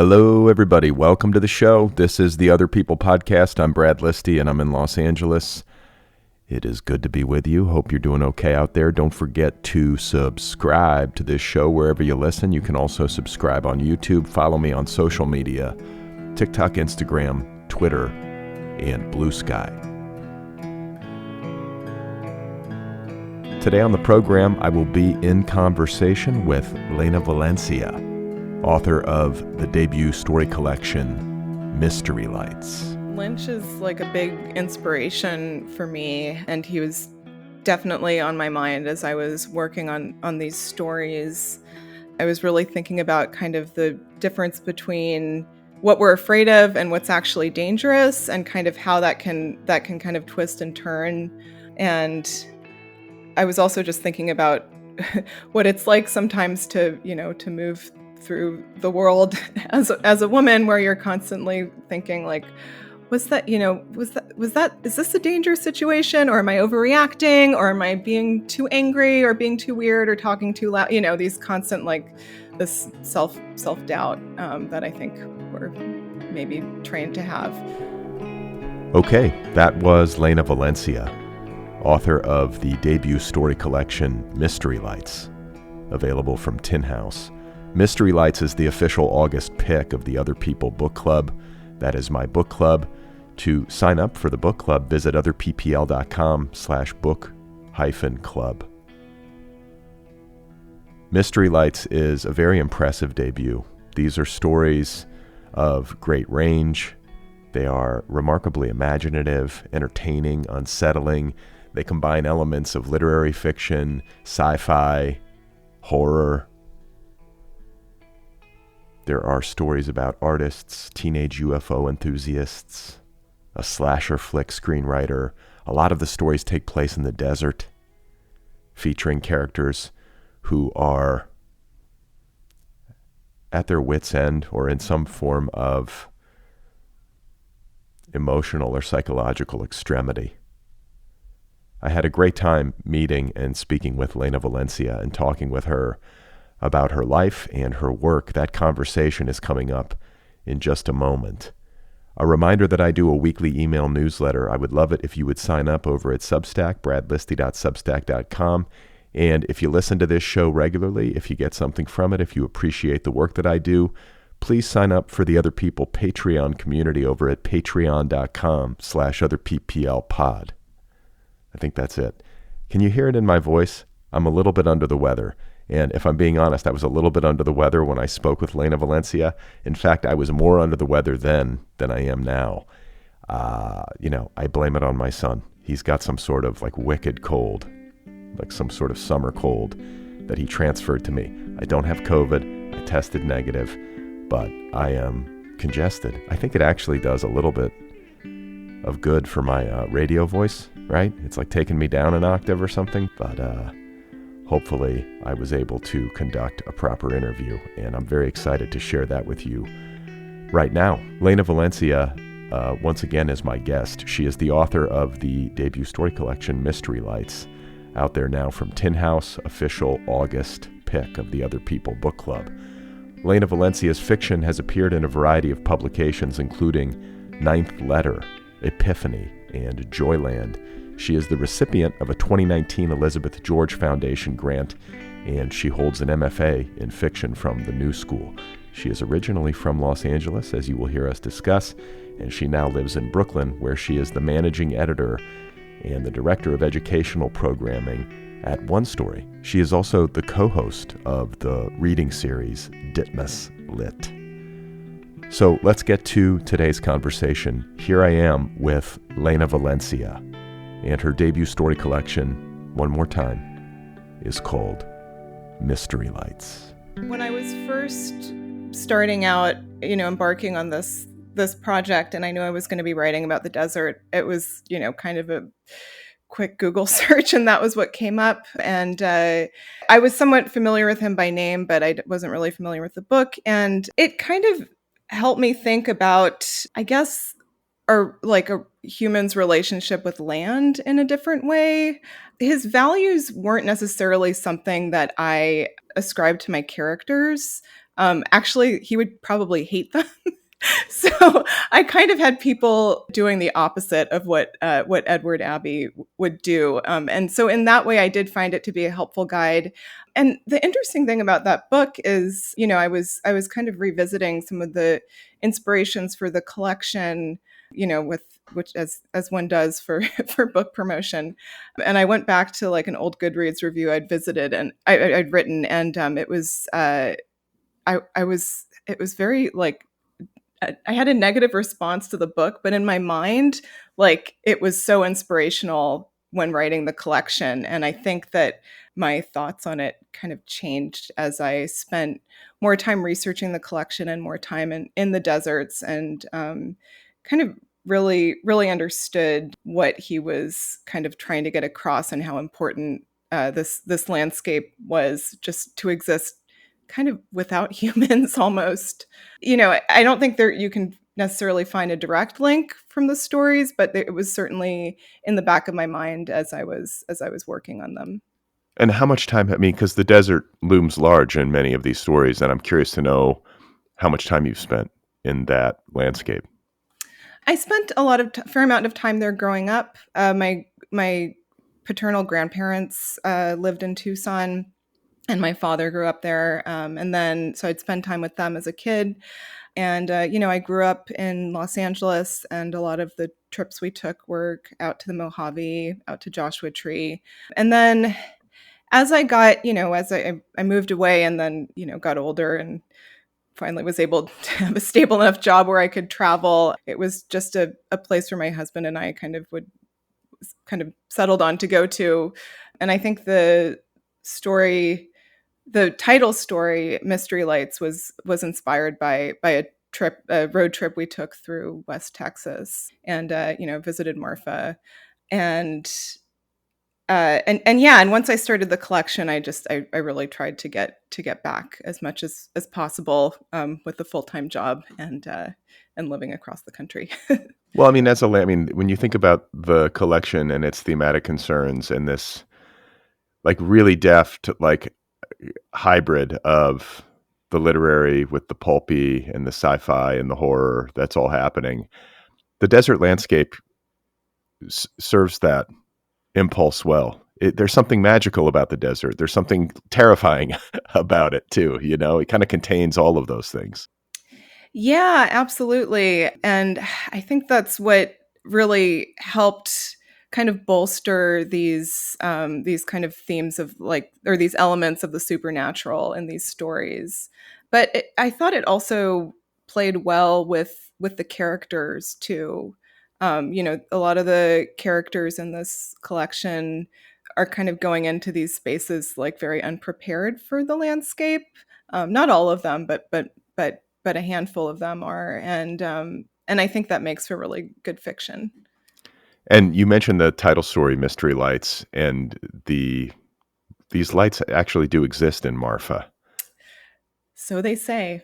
Hello, everybody. Welcome to the show. This is the Otherppl Podcast. I'm Brad Listi, and I'm in Los Angeles. It is good to be with you. Hope you're doing okay out there. Don't forget to subscribe to this show wherever you listen. You can also subscribe on YouTube. Follow me on social media, TikTok, Instagram, Twitter, and Bluesky. Today on the program, I will be in conversation with Lena Valencia, author of the debut story collection, Mystery Lights. Lynch is like a big inspiration for me, and he was definitely on my mind as I was working on these stories. I was really thinking about kind of the difference between what we're afraid of and what's actually dangerous, and kind of how that can kind of twist and turn. And I was also just thinking about what it's like sometimes to move through the world as a woman, where you're constantly thinking like, is this a dangerous situation, or am I overreacting, or am I being too angry, or being too weird, or talking too loud? These constant, like, this self-doubt that I think we're maybe trained to have. Okay, that was Lena Valencia, author of the debut story collection, Mystery Lights, available from Tin House. Mystery Lights is the official August pick of the Otherppl Book Club. That is my book club. To sign up for the book club, visit otherppl.com/book-club. Mystery Lights is a very impressive debut. These are stories of great range. They are remarkably imaginative, entertaining, unsettling. They combine elements of literary fiction, sci-fi, horror. There are stories about artists, teenage UFO enthusiasts, a slasher flick screenwriter. A lot of the stories take place in the desert, featuring characters who are at their wits' end or in some form of emotional or psychological extremity. I had a great time meeting and speaking with Lena Valencia and talking with her about her life and her work. That conversation is coming up in just a moment. A reminder that I do a weekly email newsletter. I would love it if you would sign up over at Substack, bradlisti.substack.com. And if you listen to this show regularly, if you get something from it, if you appreciate the work that I do, please sign up for the Otherppl Patreon community over at patreon.com/otherpplpod. I think that's it. Can you hear it in my voice? I'm a little bit under the weather. And if I'm being honest, I was a little bit under the weather when I spoke with Lena Valencia. In fact, I was more under the weather then than I am now. I blame it on my son. He's got some sort of like wicked cold, like some sort of summer cold that he transferred to me. I don't have COVID. I tested negative, but I am congested. I think it actually does a little bit of good for my radio voice, right? It's like taking me down an octave or something, but hopefully I was able to conduct a proper interview, and I'm very excited to share that with you right now. Lena Valencia, once again, is my guest. She is the author of the debut story collection, Mystery Lights, out there now from Tin House, official August pick of the Otherppl Book Club. Lena Valencia's fiction has appeared in a variety of publications, including Ninth Letter, Epiphany, and Joyland. She is the recipient of a 2019 Elizabeth George Foundation grant, and she holds an MFA in fiction from the New School. She is originally from Los Angeles, as you will hear us discuss, and she now lives in Brooklyn, where she is the managing editor and the director of educational programming at One Story. She is also the co-host of the reading series Ditmas Lit. So let's get to today's conversation. Here I am with Lena Valencia, and her debut story collection, one more time, is called Mystery Lights. When I was first starting out, embarking on this project, and I knew I was going to be writing about the desert, it was, kind of a quick Google search, and that was what came up. And I was somewhat familiar with him by name, but I wasn't really familiar with the book. And it kind of helped me think about, I guess, a human's relationship with land in a different way. His values weren't necessarily something that I ascribed to my characters. Actually, he would probably hate them. So I kind of had people doing the opposite of what Edward Abbey would do, and so in that way, I did find it to be a helpful guide. And the interesting thing about that book is, I was kind of revisiting some of the inspirations for the collection, with which as one does for for book promotion, and I went back to like an old Goodreads review I'd visited and I'd written, and it was I was it was very like I had a negative response to the book, but in my mind, like it was so inspirational when writing the collection. And I think that my thoughts on it kind of changed as I spent more time researching the collection and more time in the deserts, and kind of really understood what he was kind of trying to get across and how important this landscape was just to exist kind of without humans almost. I don't think you can necessarily find a direct link from the stories, but it was certainly in the back of my mind as I was working on them. And how much time, because the desert looms large in many of these stories, and I'm curious to know how much time you've spent in that landscape. I spent a fair amount of time there growing up. My paternal grandparents lived in Tucson, and my father grew up there. And then, so I'd spend time with them as a kid. And, I grew up in Los Angeles, and a lot of the trips we took were out to the Mojave, out to Joshua Tree. And then as I got, as I moved away and then, got older and finally was able to have a stable enough job where I could travel, it was just a place where my husband and I kind of settled on to go to. And I think the title story, Mystery Lights, was inspired by a road trip we took through West Texas, and visited Marfa, and once I started the collection, I really tried to get back as much as possible, with the full-time job and living across the country. Well, when you think about the collection and its thematic concerns and this like really deft like hybrid of the literary with the pulpy and the sci-fi and the horror that's all happening, the desert landscape serves that impulse well. There's something magical about the desert. There's something terrifying about it too. It kind of contains all of those things. Yeah, absolutely. And I think that's what really helped kind of bolster these kind of themes of or these elements of the supernatural in these stories. But I thought it also played well with the characters too. A lot of the characters in this collection are kind of going into these spaces like very unprepared for the landscape. Not all of them, but a handful of them are, and I think that makes for really good fiction. And you mentioned the title story, Mystery Lights, and these lights actually do exist in Marfa. So they say.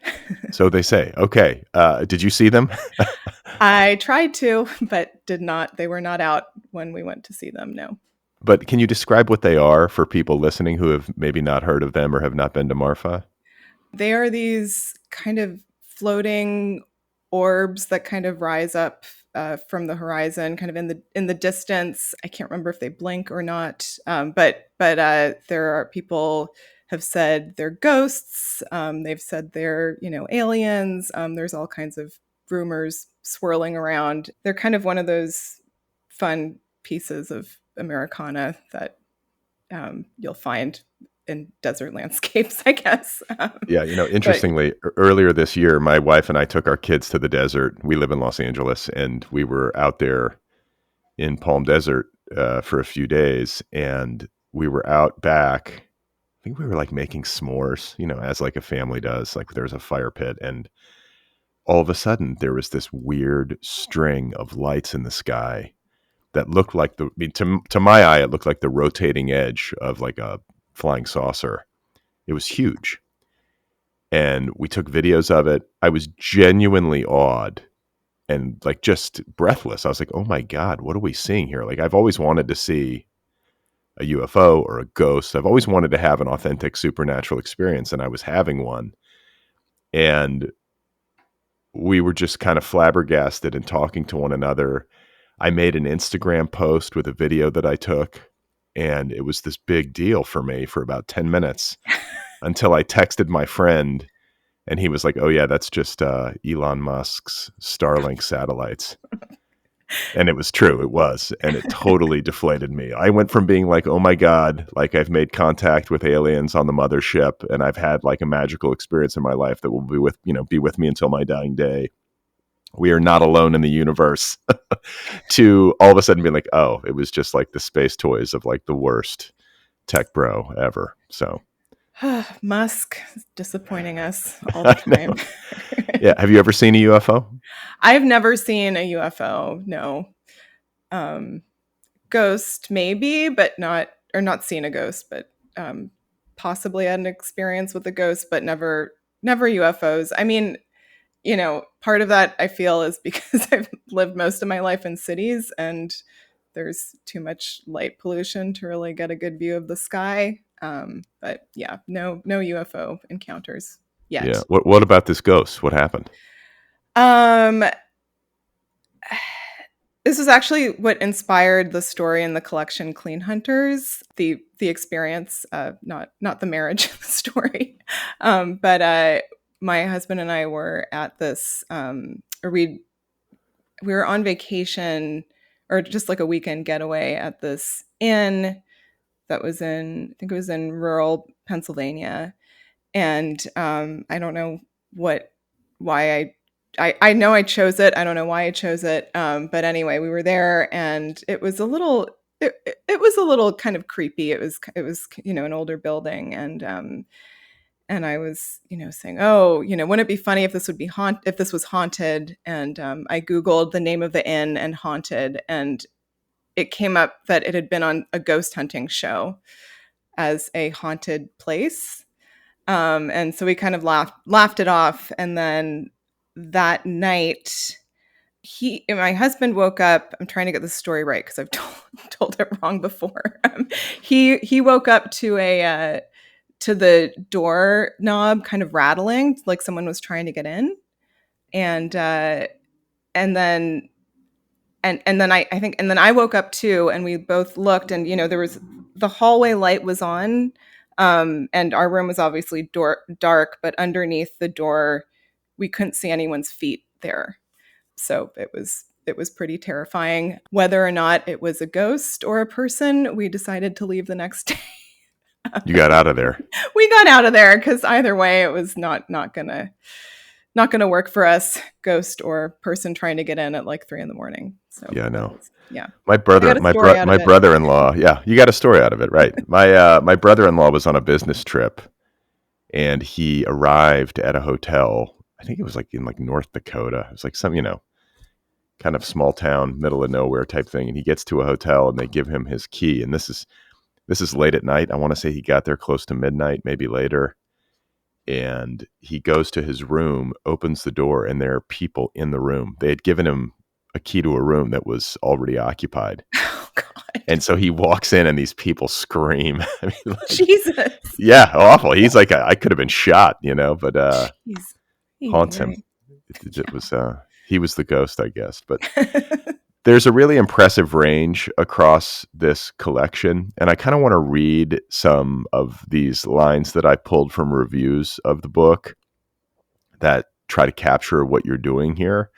So they say. Okay. Did you see them? I tried to, but did not. They were not out when we went to see them, no. But can you describe what they are for people listening who have maybe not heard of them or have not been to Marfa? They are these kind of floating orbs that kind of rise up from the horizon, kind of in the distance. I can't remember if they blink or not, but there are people have said they're ghosts. They've said they're aliens. There's all kinds of rumors swirling around. They're kind of one of those fun pieces of Americana that you'll find in desert landscapes, I guess. Yeah, interestingly, earlier this year, my wife and I took our kids to the desert. We live in Los Angeles, and we were out there in Palm Desert for a few days, and we were out back. I think we were like making s'mores, as like a family does. Like there was a fire pit, and all of a sudden there was this weird string of lights in the sky that looked like to my eye, it looked like the rotating edge of like a flying saucer. It was huge. And we took videos of it. I was genuinely awed and like just breathless. I was like, oh my God, what are we seeing here? Like I've always wanted to see a UFO or a ghost. I've always wanted to have an authentic supernatural experience, and I was having one. And we were just kind of flabbergasted and talking to one another. I made an Instagram post with a video that I took, and it was this big deal for me for about 10 minutes until I texted my friend, and he was like, oh yeah, that's just Elon Musk's Starlink satellites. And it was true. It was. And it totally deflated me. I went from being like, oh my God, like I've made contact with aliens on the mothership and I've had like a magical experience in my life that will be with me until my dying day. We are not alone in the universe. To all of a sudden being like, oh, it was just like the space toys of like the worst tech bro ever. So Musk disappointing us all the time. Yeah. Have you ever seen a UFO? I've never seen a UFO. No. Ghost maybe, but not seen a ghost, but possibly had an experience with a ghost, but never UFOs. I mean, part of that I feel is because I've lived most of my life in cities and there's too much light pollution to really get a good view of the sky. But yeah, no UFO encounters yet. Yeah. What about this ghost? What happened? This was actually what inspired the story in the collection Clean Hunters, the experience, not the marriage story. But my husband and I were at this, or we were on vacation or just like a weekend getaway at this inn that was I think it was in rural Pennsylvania. And I don't know why I know I chose it. I don't know why I chose it. But anyway, we were there and it was a little kind of creepy. It was an older building and I was, saying, oh, wouldn't it be funny if this was haunted? And I Googled the name of the inn and haunted, and it came up that it had been on a ghost hunting show as a haunted place. And so we kind of laughed it off. And then that night, my husband woke up. I'm trying to get the story right because I've told it wrong before. He woke up to to the door knob kind of rattling, like someone was trying to get in, and then I woke up too, and we both looked, and there was the hallway light was on, and our room was obviously dark, but underneath the door, we couldn't see anyone's feet there. So it was pretty terrifying. Whether or not it was a ghost or a person, we decided to leave the next day. You got out of there. We got out of there because either way, it was not gonna work for us, ghost or person trying to get in at like 3 a.m. So yeah, no. Yeah. My brother-in-law. Yeah, you got a story out of it, right? My brother-in-law was on a business trip, and he arrived at a hotel. I think it was like in like North Dakota. It was like some kind of small town, middle of nowhere type thing. And he gets to a hotel, and they give him his key. And this is late at night. I want to say he got there close to midnight, maybe later. And he goes to his room, opens the door, and there are people in the room. They had given him a key to a room that was already occupied. Oh, God. And so he walks in, and these people scream. I mean, like, Jesus. Yeah, awful. He's like, I could have been shot, but haunts him. It was he was the ghost, I guess. But there's a really impressive range across this collection, and I kind of want to read some of these lines that I pulled from reviews of the book that try to capture what you're doing here.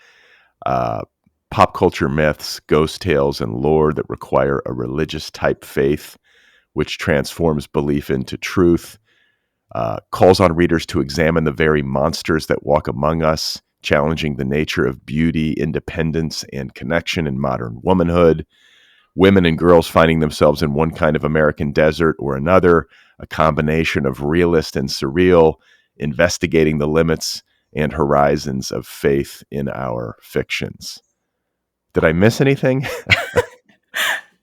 Pop culture myths, ghost tales, and lore that require a religious type faith, which transforms belief into truth, calls on readers to examine the very monsters that walk among us, challenging the nature of beauty, independence, and connection in modern womanhood. Women and girls finding themselves in one kind of American desert or another, a combination of realist and surreal, investigating the limits and horizons of faith in our fictions. Did I miss anything?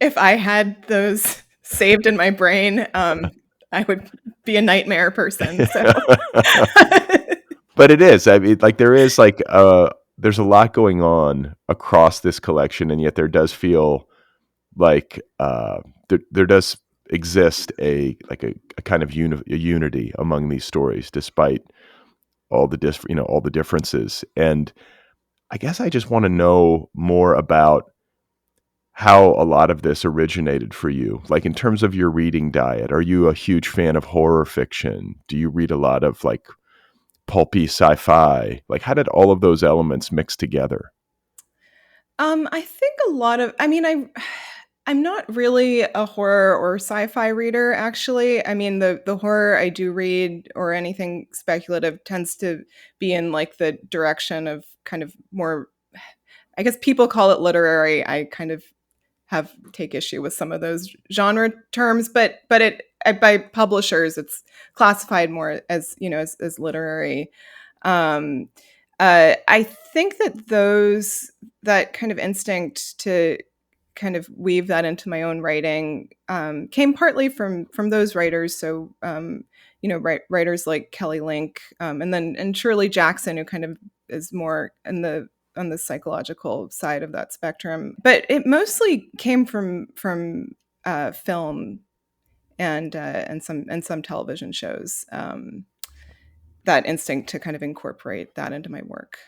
If I had those saved in my brain, I would be a nightmare person. So. But it is. I mean, like there is like there's a lot going on across this collection, and yet there does feel like there does exist a kind of unity among these stories, despite all the differences. And I guess I just want to know more about how a lot of this originated for you. Like in terms of your reading diet, are you a huge fan of horror fiction? Do you read a lot of like pulpy sci-fi? Like how did all of those elements mix together? I think a lot of I mean, I'm not really a horror or sci-fi reader, actually. I mean, the horror I do read or anything speculative tends to be in like the direction of kind of more, I guess people call it literary. I kind of have take issue with some of those genre terms, but by publishers it's classified more as, as literary. Um, I think that that kind of instinct to kind of weave that into my own writing came partly from those writers. So writers like Kelly Link, and Shirley Jackson, who kind of is more in the on the psychological side of that spectrum. But it mostly came from film and some television shows. That instinct to kind of incorporate that into my work.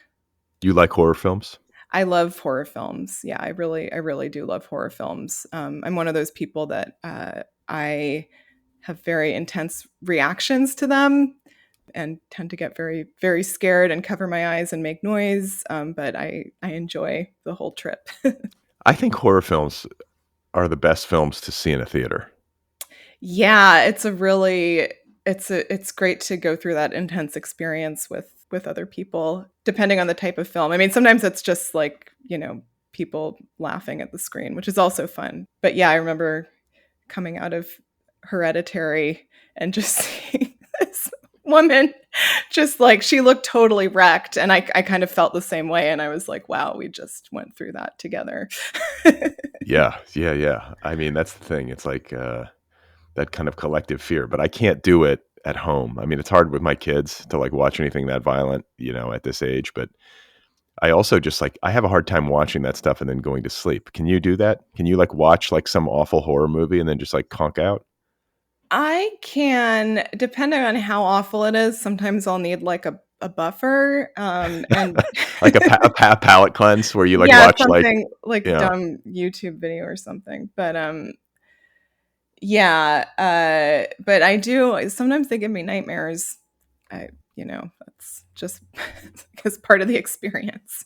Do you like horror films? I love horror films. Yeah, I really do love horror films. I'm one of those people that I have very intense reactions to them and tend to get very, very scared and cover my eyes and make noise. But I enjoy the whole trip. I think horror films are the best films to see in a theater. Yeah, it's great to go through that intense experience with other people, depending on the type of film. I mean, sometimes it's just like, people laughing at the screen, which is also fun. But yeah, I remember coming out of Hereditary and just seeing this woman just like she looked totally wrecked, and I kind of felt the same way, and I was like, wow, we just went through that together. Yeah, yeah, yeah. I mean, that's the thing. It's like that kind of collective fear, but I can't do it at home. I mean, it's hard with my kids to like watch anything that violent, at this age, but I also just like I have a hard time watching that stuff and then going to sleep. Can you do that? Can you like watch like some awful horror movie and then just like conk out? I can, depending on how awful it is, sometimes I'll need like a buffer. And Like a palate cleanse where you like yeah, watch like, something like a yeah. dumb YouTube video or something. But yeah, but I do sometimes they give me nightmares. That's just because part of the experience.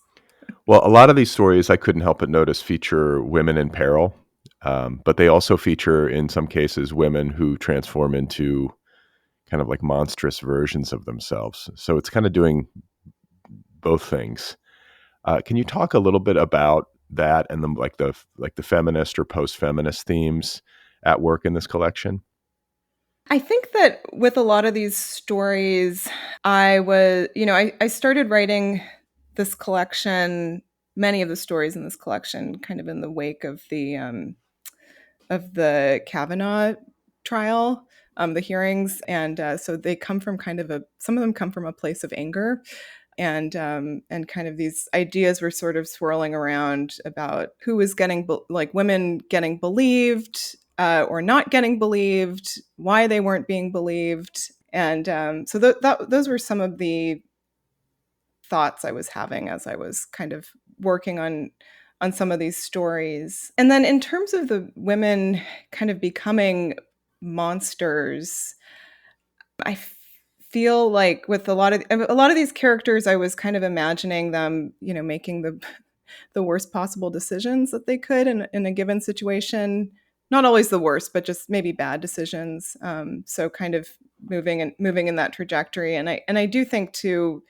Well, a lot of these stories I couldn't help but notice feature women in peril, but they also feature in some cases women who transform into kind of like monstrous versions of themselves. So it's kind of doing both things. Can you talk a little bit about that and the feminist or post-feminist themes at work in this collection? I think that with a lot of these stories, I started writing this collection, many of the stories in this collection, kind of in the wake of the Kavanaugh trial, the hearings, and so they come from some of them come from a place of anger, and kind of these ideas were sort of swirling around about who was like women getting believed or not getting believed, why they weren't being believed, and so those were some of the thoughts I was having as I was kind of working on some of these stories. And then in terms of the women kind of becoming monsters, I feel like with a lot of these characters, I was kind of imagining them, making the worst possible decisions that they could in a given situation. Not always the worst, but just maybe bad decisions. So kind of moving in that trajectory. And I do think too,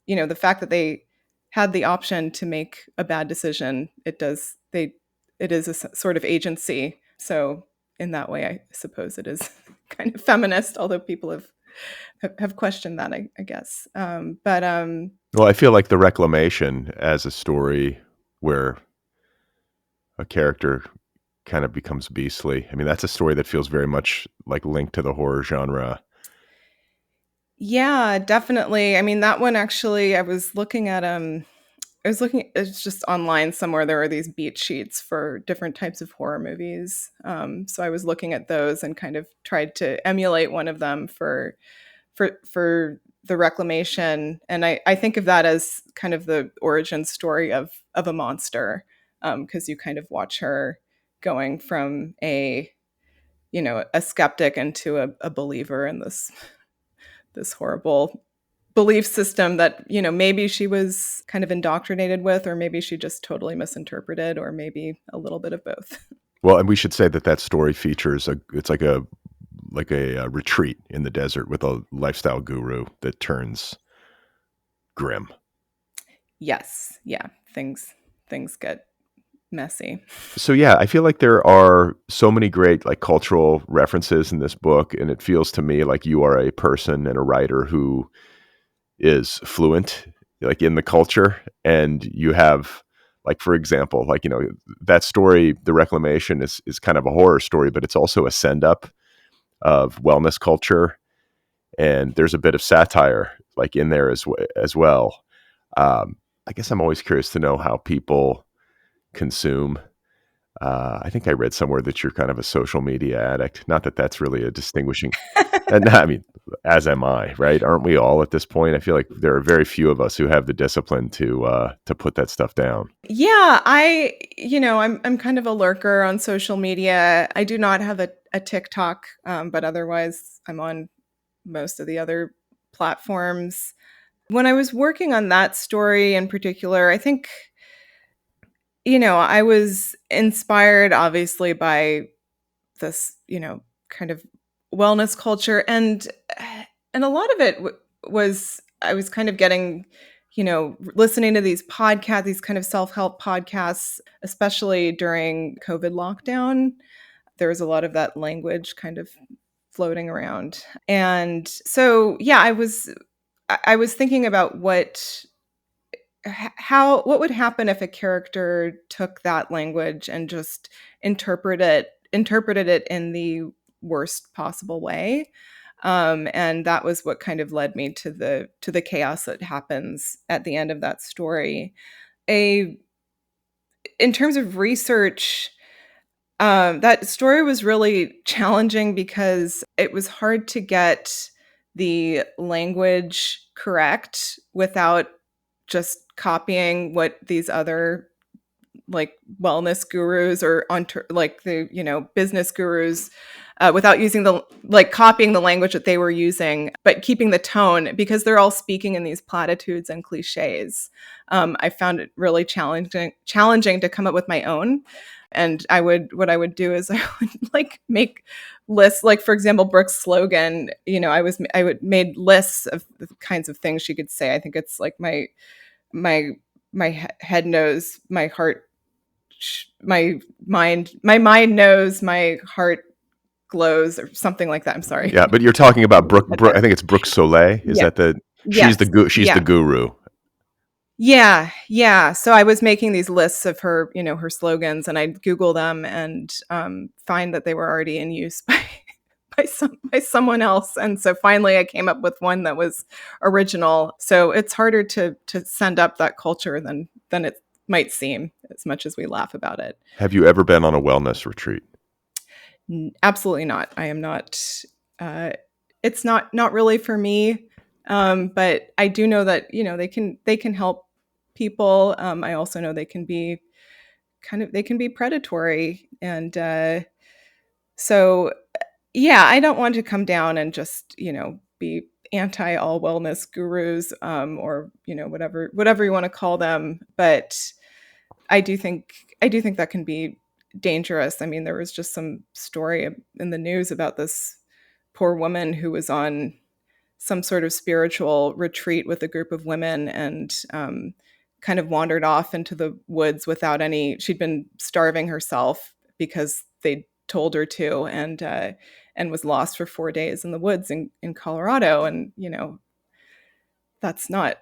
the fact that they had the option to make a bad decision, it is sort of agency. So in that way, I suppose it is kind of feminist, although people have questioned that, I guess. But Well, I feel like The Reclamation as a story where a character kind of becomes beastly. I mean, that's a story that feels very much like linked to the horror genre. yeah, definitely. I mean, that one actually, it's just online somewhere. There are these beat sheets for different types of horror movies. So I was looking at those and kind of tried to emulate one of them for the reclamation. And I think of that as kind of the origin story of a monster, because you kind of watch her going from a skeptic into a believer in this horrible belief system that maybe she was kind of indoctrinated with, or maybe she just totally misinterpreted, or maybe a little bit of both. Well, and we should say that story features it's like a retreat in the desert with a lifestyle guru that turns grim. Yes, yeah, things get messy. So yeah, I feel like there are so many great like cultural references in this book, and it feels to me like you are a person and a writer who is fluent like in the culture, and you have, like, for example, like, that story, The Reclamation, is kind of a horror story, but it's also a send up of wellness culture, and there's a bit of satire like in there as well. I guess I'm always curious to know how people consume. I think I read somewhere that you're kind of a social media addict. Not that that's really a distinguishing. And I mean, as am I, right? Aren't we all at this point? I feel like there are very few of us who have the discipline to put that stuff down. Yeah, I'm kind of a lurker on social media. I do not have a TikTok, but otherwise I'm on most of the other platforms. When I was working on that story in particular, I think, I was inspired obviously by this, kind of wellness culture, and a lot of it was, I was kind of getting, listening to these podcasts, these kind of self-help podcasts, especially during COVID lockdown. There was a lot of that language kind of floating around. And so, yeah, I was thinking about what would happen if a character took that language and just interpreted it in the worst possible way. And that was what kind of led me to the chaos that happens at the end of that story. In terms of research, that story was really challenging because it was hard to get the language correct without just copying what these other like wellness gurus or like the business gurus, without using copying the language that they were using, but keeping the tone, because they're all speaking in these platitudes and cliches. I found it really challenging to come up with my own. And what I would do is I would like make lists, like for example, Brooke's slogan, I would made lists of the kinds of things she could say. I think it's like my head knows, my heart, my mind knows, my heart glows, or something like that. I'm sorry. Yeah, but you're talking about Brooke. I think it's Brooke Soleil. Is Yeah. that Yes. she's the guru. Yeah, yeah. So I was making these lists of her, her slogans, and I'd Google them and find that they were already in use by someone else. And so finally, I came up with one that was original. So it's harder to send up that culture than it might seem, as much as we laugh about it. Have you ever been on a wellness retreat? Absolutely not. I am not. It's not really for me. But I do know that they can help people. I also know they can be predatory, and so yeah, I don't want to come down and just be anti all wellness gurus, or whatever you want to call them. But I do think that can be dangerous. I mean, there was just some story in the news about this poor woman who was on some sort of spiritual retreat with a group of women, and kind of wandered off into the woods without any. She'd been starving herself because they told her to, and was lost for 4 days in the woods in Colorado. And that's not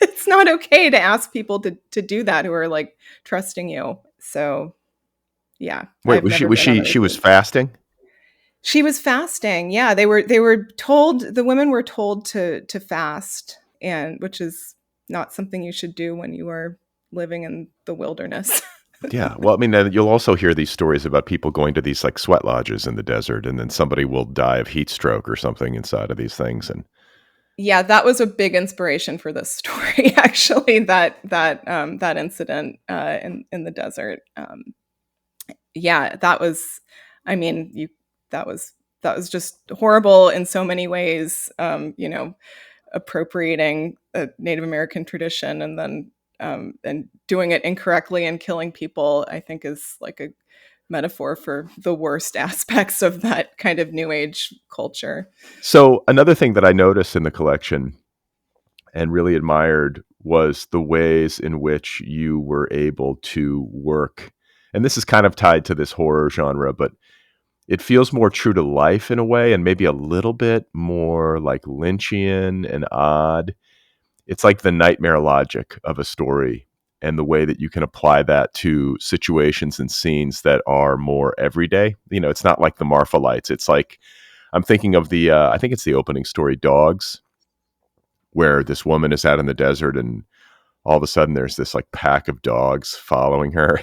it's not okay to ask people to do that who are like trusting you. So yeah. Wait, she was fasting? She was fasting. Yeah, they were told, the women were told to fast, and which is not something you should do when you are living in the wilderness. Yeah. Well, I mean, you'll also hear these stories about people going to these like sweat lodges in the desert, and then somebody will die of heat stroke or something inside of these things. And Yeah, that was a big inspiration for this story. Actually, that incident in the desert. Yeah, that was. I mean, you that was that was just horrible in so many ways. Appropriating a Native American tradition and doing it incorrectly and killing people, I think is like a metaphor for the worst aspects of that kind of new age culture. So another thing that I noticed in the collection and really admired was the ways in which you were able to work. And this is kind of tied to this horror genre, but it feels more true to life in a way, and maybe a little bit more like Lynchian and odd. It's like the nightmare logic of a story and the way that you can apply that to situations and scenes that are more everyday. You know, it's not like the Marfa It's like, I'm thinking of I think it's the opening story, Dogs, where this woman is out in the desert and all of a sudden there's this like pack of dogs following her.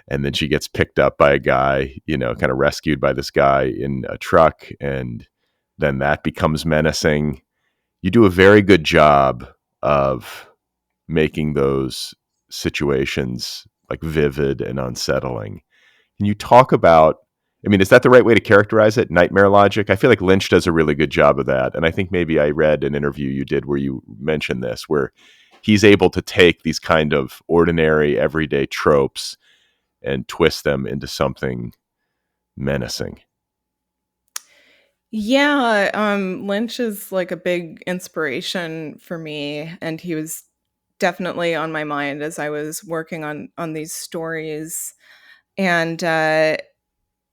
And then she gets picked up by a guy, you know, kind of rescued by this guy in a truck. And then that becomes menacing. You do a very good job of making those situations like vivid and unsettling. Can you talk about, I mean, is that the right way to characterize it? Nightmare logic? I feel like Lynch does a really good job of that. And I think maybe I read an interview you did where you mentioned this, where he's able to take these kind of ordinary, everyday tropes and twist them into something menacing. Yeah, Lynch is like a big inspiration for me, and he was definitely on my mind as I was working on these stories. And yeah,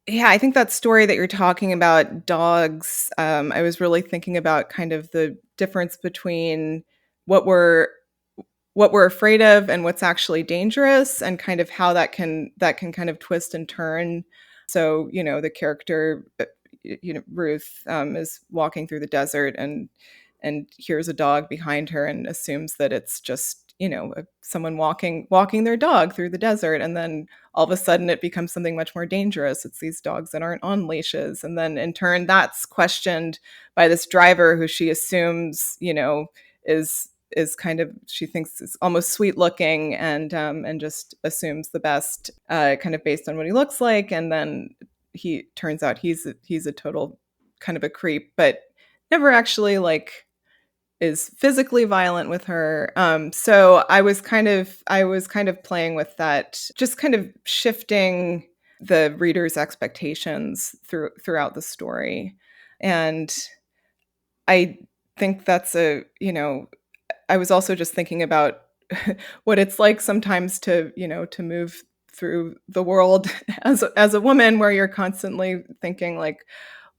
I think that story that you're talking about, Dogs, I was really thinking about kind of the difference between what we're what we're afraid of and what's actually dangerous, and kind of how that can kind of twist and turn. So, the character, Ruth, is walking through the desert and hears a dog behind her and assumes that it's just, someone walking their dog through the desert, and then all of a sudden it becomes something much more dangerous. It's these dogs that aren't on leashes, and then in turn that's questioned by this driver who she assumes, is kind of, she thinks is almost sweet looking, and just assumes the best, kind of based on what he looks like, and then he turns out he's a total kind of a creep, but never actually like is physically violent with her. So I was kind of playing with that, just kind of shifting the reader's expectations throughout the story. And I think that's I was also just thinking about what it's like sometimes to move through the world as a woman, where you're constantly thinking like,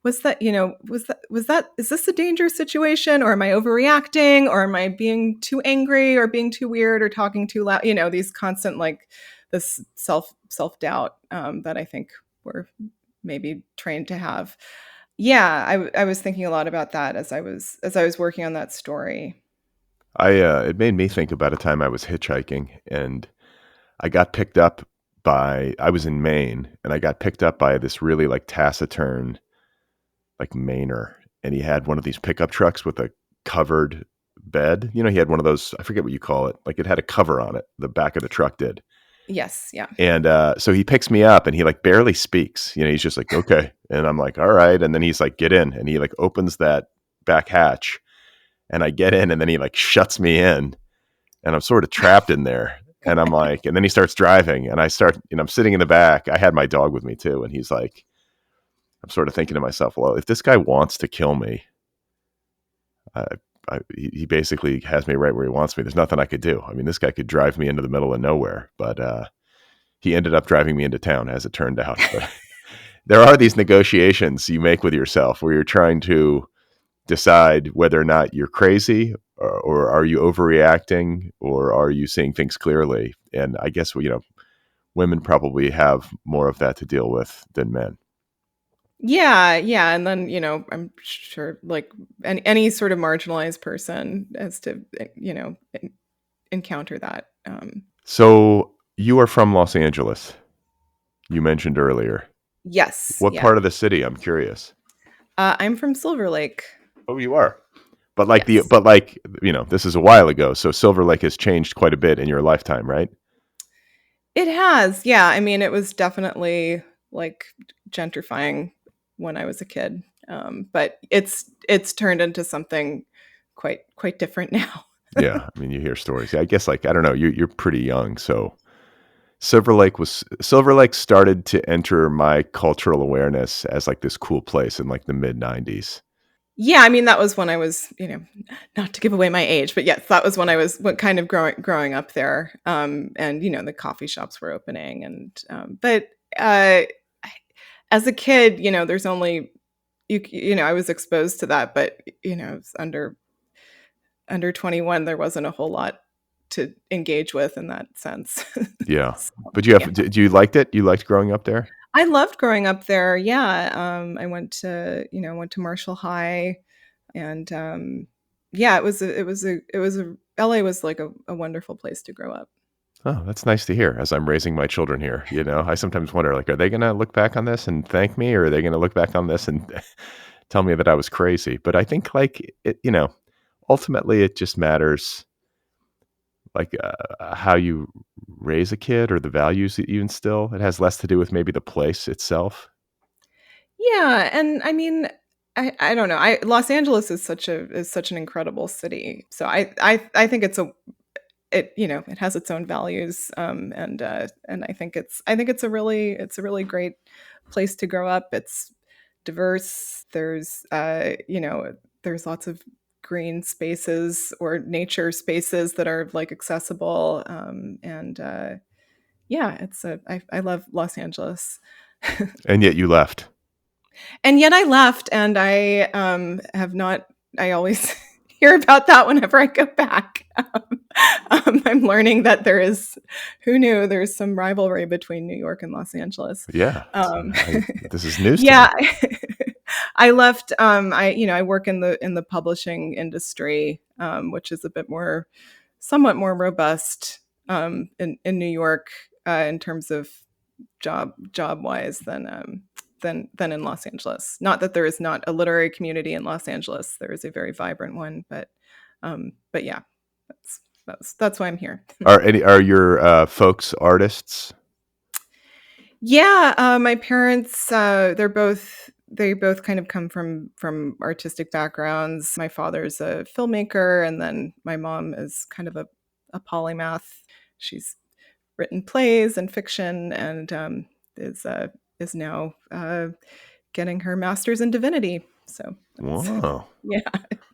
is this a dangerous situation, or am I overreacting, or am I being too angry, or being too weird, or talking too loud? These constant, like, this self-doubt, that I think we're maybe trained to have. Yeah, I was thinking a lot about that as I was working on that story. It made me think about a time I was hitchhiking and I got picked up I was in Maine and I got picked up by this really like taciturn, like Mainer. And he had one of these pickup trucks with a covered bed. You know, he had one of those, I forget what you call it. Like it had a cover on it. The back of the truck did. Yes, yeah. And so he picks me up and he like barely speaks. You know, he's just like, okay. And I'm like, all right. And then he's like, get in. And he like opens that back hatch and I get in and then he like shuts me in and I'm sort of trapped in there. And I'm like, and then he starts driving and I'm sitting in the back. I had my dog with me too. And he's like, I'm sort of thinking to myself, well, if this guy wants to kill me, he basically has me right where he wants me. There's nothing I could do. I mean, this guy could drive me into the middle of nowhere, but he ended up driving me into town, as it turned out. But there are these negotiations you make with yourself where you're trying to decide whether or not you're crazy or are you overreacting or are you seeing things clearly. And I guess, women probably have more of that to deal with than men. Yeah, yeah, and then, I'm sure, like, any sort of marginalized person has to, encounter that. So you are from Los Angeles, you mentioned earlier. Yes, What yeah. part of the city? I'm curious. I'm from Silver Lake. Oh, you are? But Yes. this is a while ago, so Silver Lake has changed quite a bit in your lifetime, right? It has, yeah. I mean, it was definitely like gentrifying when I was a kid, but it's turned into something quite different now. Yeah, I mean, you hear stories. Yeah, I guess I don't know. You're pretty young, so Silver Lake started to enter my cultural awareness as like this cool place in like the mid '90s. Yeah, I mean, that was when I was, not to give away my age, but yes, that was when I was kind of growing up there. And the coffee shops were opening, and but uh, as a kid, there's only I was exposed to that, but it was under 21, there wasn't a whole lot to engage with in that sense. Yeah, So, but yeah. do you liked it? You liked growing up there? I loved growing up there. Yeah. I went to Marshall High, and yeah, it was a LA was like a wonderful place to grow up. Oh, that's nice to hear. As I'm raising my children here, I sometimes wonder, like, are they going to look back on this and thank me, or are they going to look back on this and tell me that I was crazy? But I think, like, ultimately, it just matters, like, how you raise a kid or the values that you instill. It has less to do with maybe the place itself. Yeah, and I mean, I don't know. Los Angeles is such an incredible city. So I think it has its own values, and I think it's a really great place to grow up. It's diverse. There's lots of green spaces or nature spaces that are like accessible, and yeah, I love Los Angeles. And yet you left. And yet I left, and I have not. I always hear about that whenever I go back. I'm learning that who knew, there's some rivalry between New York and Los Angeles. Yeah. Um, This is news to yeah, me. I left. I work in the publishing industry, which is somewhat more robust in New York, in terms of job wise than in Los Angeles. Not that there is not a literary community in Los Angeles. There is a very vibrant one, but yeah, that's why I'm here. Are your folks artists? Yeah, my parents, they both kind of come from artistic backgrounds. My father's a filmmaker, and then my mom is kind of a polymath. She's written plays and fiction, and is uh, is now getting her master's in divinity. So that's Wow. yeah,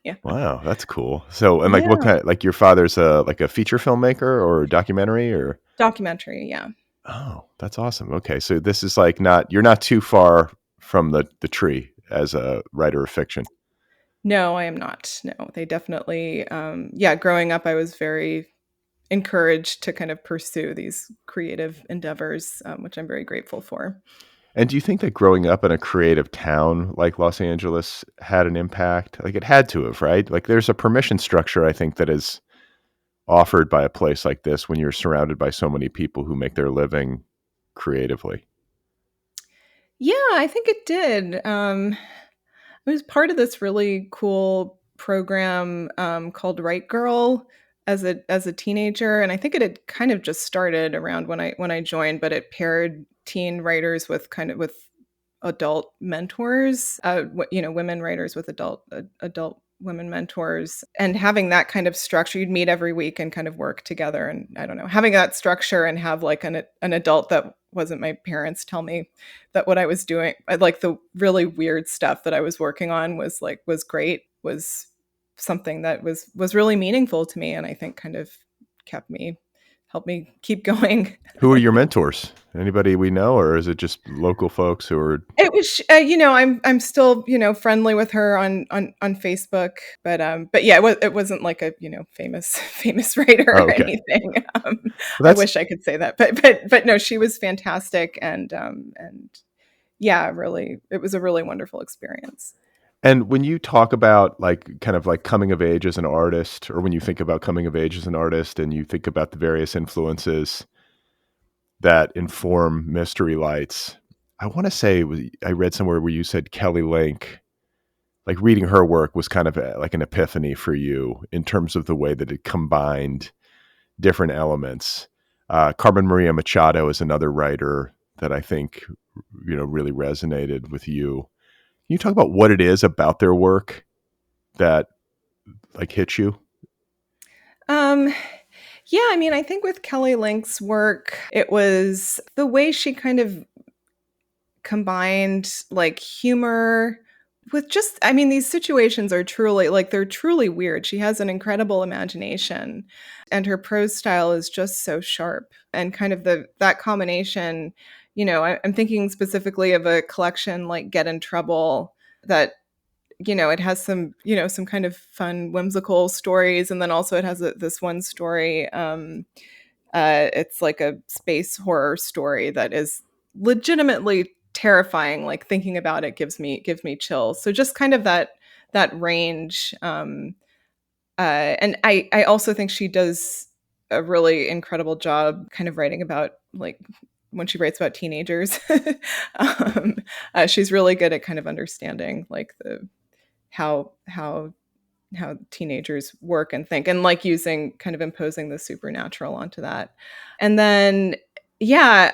yeah, Wow, that's cool. So, and like, what yeah. kind? Like, your father's like a feature filmmaker or a documentary, or? Documentary, yeah. Oh, that's awesome. Okay, so this is like not you're not too far from the tree as a writer of fiction. No, I am not. No, they definitely. Yeah, growing up, I was very encouraged to kind of pursue these creative endeavors, which I'm very grateful for. And do you think that growing up in a creative town like Los Angeles had an impact? Like, it had to have, right? Like, there's a permission structure, I think, that is offered by a place like this when you're surrounded by so many people who make their living creatively. Yeah, I think it did. I was part of this really cool program, called Right Girl as a teenager, and I think it had kind of just started around when I joined, but it paired teen writers with adult mentors, women writers with adult women mentors, and having that kind of structure. You'd meet every week and kind of work together, and I don't know, having that structure and have like an adult that wasn't my parents tell me that what I was doing, like the really weird stuff that I was working on was great, was something that was really meaningful to me, and I think kind of helped me keep going. Who are your mentors? Anybody we know, or is it just local folks who are? It was, I'm still, friendly with her on Facebook, but yeah, it wasn't like a, famous famous writer Oh, or okay. anything. Well, I that's wish I could say that, but no, she was fantastic, and yeah, really, it was a really wonderful experience. And when you talk about like kind of like coming of age as an artist, or when you think about coming of age as an artist and you think about the various influences that inform Mystery Lights, I want to say I read somewhere where you said Kelly Link like reading her work was kind of like an epiphany for you in terms of the way that it combined different elements. Carmen Maria Machado is another writer that I think, really resonated with you. Can you talk about what it is about their work that like hit you? Um, yeah, I mean, I think with Kelly Link's work, it was the way she kind of combined like humor with just, I mean, these situations are truly like they're truly weird. She has an incredible imagination and her prose style is just so sharp and kind of that combination, I'm thinking specifically of a collection like Get in Trouble that it has some, some kind of fun, whimsical stories. And then also it has this one story. It's like a space horror story that is legitimately terrifying. Like thinking about it gives me chills. So just kind of that range. And I also think she does a really incredible job kind of writing about like when she writes about teenagers. um, she's really good at kind of understanding like the how teenagers work and think and like using kind of imposing the supernatural onto that. And then yeah,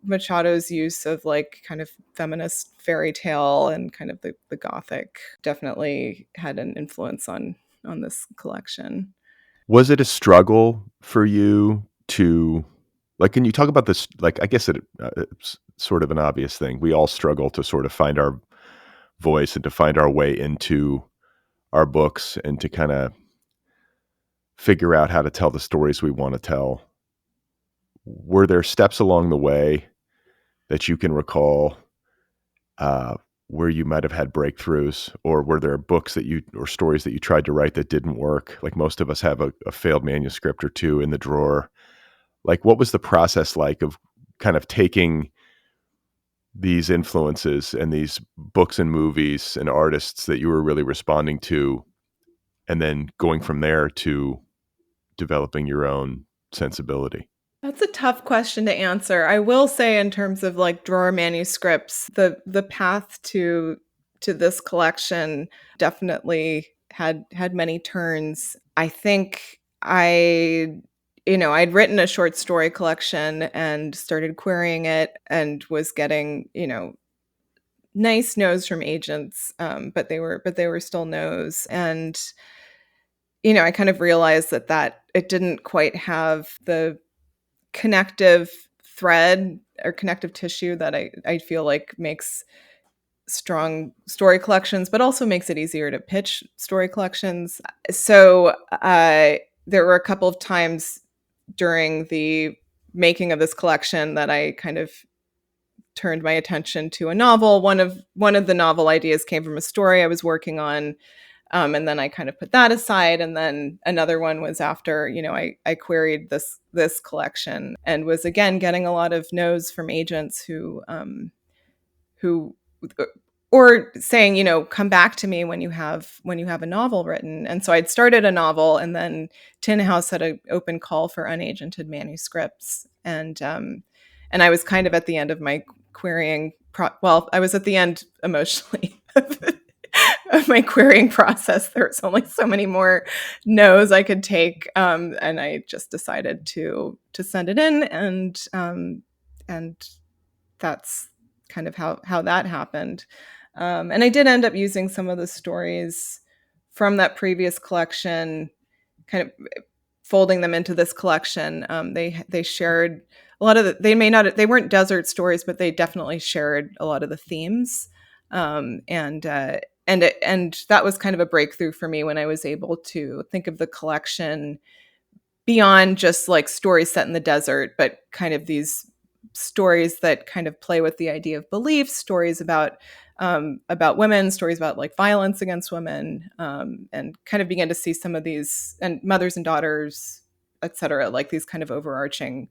Machado's use of like kind of feminist fairy tale and kind of the gothic definitely had an influence on this collection. Was it a struggle for you to, like, can you talk about this? Like, I guess it's sort of an obvious thing. We all struggle to sort of find our voice and to find our way into our books and to kind of figure out how to tell the stories we want to tell. Were there steps along the way that you can recall where you might have had breakthroughs, or were there books or stories that you tried to write that didn't work? Like most of us have a failed manuscript or two in the drawer. Like, what was the process like of kind of taking these influences and these books and movies and artists that you were really responding to, and then going from there to developing your own sensibility? That's a tough question to answer. I will say in terms of like drawer manuscripts, the path to this collection definitely had many turns. I think I'd written a short story collection and started querying it and was getting, nice no's from agents, but they were still no's. And I kind of realized that it didn't quite have the connective thread or connective tissue that I feel like makes strong story collections, but also makes it easier to pitch story collections. So there were a couple of times during the making of this collection that I kind of turned my attention to a novel. One of the novel ideas came from a story I was working on. And then I kind of put that aside. And then another one was after, I queried this collection and was again getting a lot of no's from agents who or saying, come back to me when you have a novel written. And so I'd started a novel, and then Tin House had an open call for unagented manuscripts. And I was kind of at the end of my querying. I was at the end emotionally of my querying process. There was only so many more no's I could take, and I just decided to send it in, and that's kind of how that happened. And I did end up using some of the stories from that previous collection, kind of folding them into this collection. They shared a lot of they weren't desert stories, but they definitely shared a lot of the themes. And that was kind of a breakthrough for me when I was able to think of the collection beyond just like stories set in the desert, but kind of these stories that kind of play with the idea of belief, stories about women, stories about like violence against women, and kind of begin to see some of these, and mothers and daughters, etc., like these kind of overarching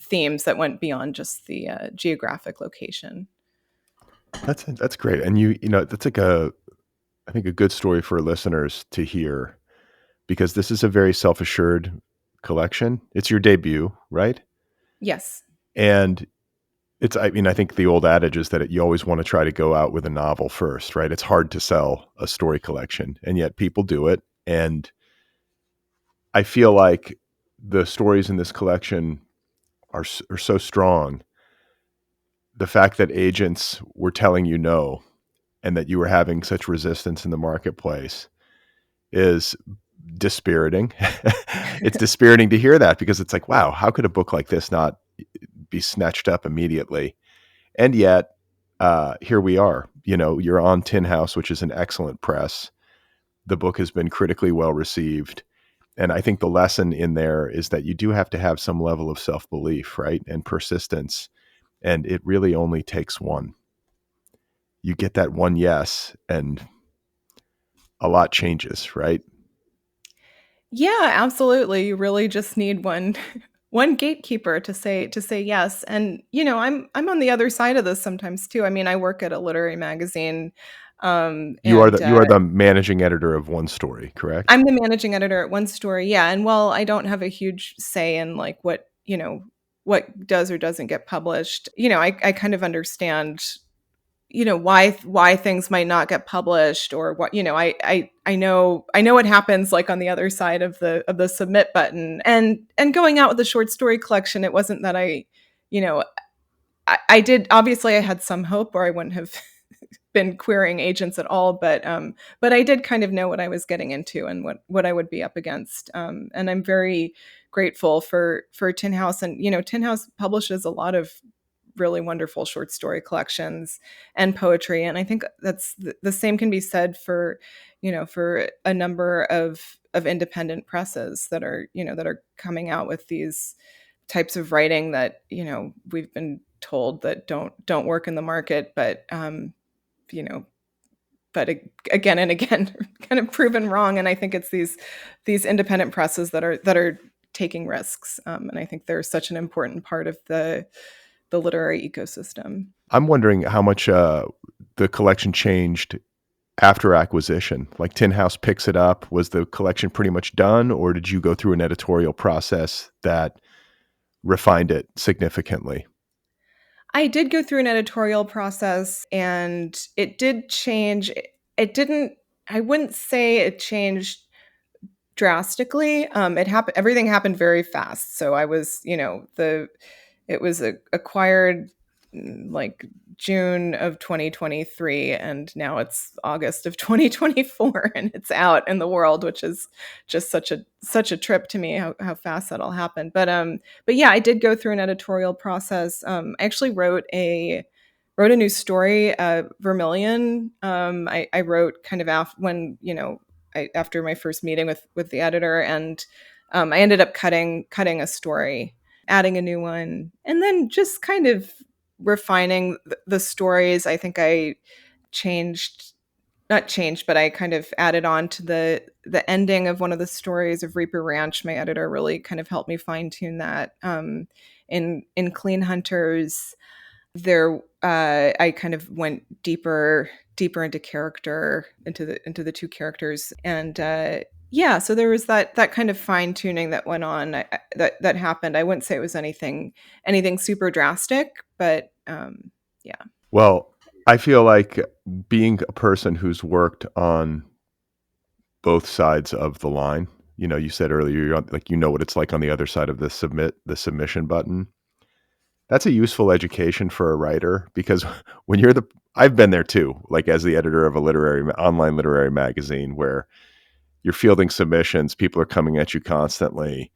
themes that went beyond just the geographic location. That's great. And that's like I think a good story for listeners to hear, because this is a very self-assured collection. It's your debut, right? Yes. And I mean, I think the old adage is that you always want to try to go out with a novel first, right? It's hard to sell a story collection, and yet people do it. And I feel like the stories in this collection are so strong. The fact that agents were telling you no and that you were having such resistance in the marketplace is dispiriting. It's dispiriting to hear that, because it's like, wow, how could a book like this not be snatched up immediately? And yet, here we are. You know, you're on Tin House, which is an excellent press. The book has been critically well received. And I think the lesson in there is that you do have to have some level of self-belief, right? And persistence. And it really only takes one. You get that one yes, and a lot changes, right? Yeah, absolutely. You really just need one one gatekeeper to say yes. And I'm on the other side of this sometimes too. I mean, I work at a literary magazine, and You are the managing editor of one story, correct? I'm the managing editor at one story. Yeah, and while I don't have a huge say in like what does or doesn't get published, I kind of understand why things might not get published, or what I know what happens like on the other side of the submit button. And going out with the short story collection, it wasn't that you know I did, obviously I had some hope, or I wouldn't have been querying agents at all, but I did kind of know what I was getting into and what I would be up against. And I'm very grateful for Tin House. And Tin House publishes a lot of really wonderful short story collections and poetry. And I think that's the same can be said for a number of independent presses that are coming out with these types of writing that we've been told that don't work in the market, you know but again and again kind of proven wrong. And I think it's these independent presses that are taking risks, and I think they're such an important part of the literary ecosystem. I'm wondering how much the collection changed after acquisition. Like Tin House picks it up. Was the collection pretty much done, or did you go through an editorial process that refined it significantly? I did go through an editorial process, and it did change. It didn't, I wouldn't say it changed drastically. It happened. Everything happened very fast. So I was, it was acquired like June of 2023, and now it's August of 2024, and it's out in the world, which is just such a trip to me, how fast that all happened. But yeah, I did go through an editorial process. I actually wrote a new story, Vermilion. I wrote kind of after my first meeting with the editor, and I ended up cutting a story, adding a new one, and then just kind of refining the stories. I think I changed, not changed, but I kind of added on to the ending of one of the stories of Reaper Ranch. My editor really kind of helped me fine tune that. In Clean Hunters, there I kind of went deeper into character, into the two characters. And yeah, so there was that kind of fine tuning that went on. That happened. I wouldn't say it was anything super drastic, but yeah. Well, I feel like, being a person who's worked on both sides of the line, you know, you said earlier, like, you know what it's like on the other side of the submission button. That's a useful education for a writer, because when I've been there too, like as the editor of a online literary magazine, where you're fielding submissions, people are coming at you constantly.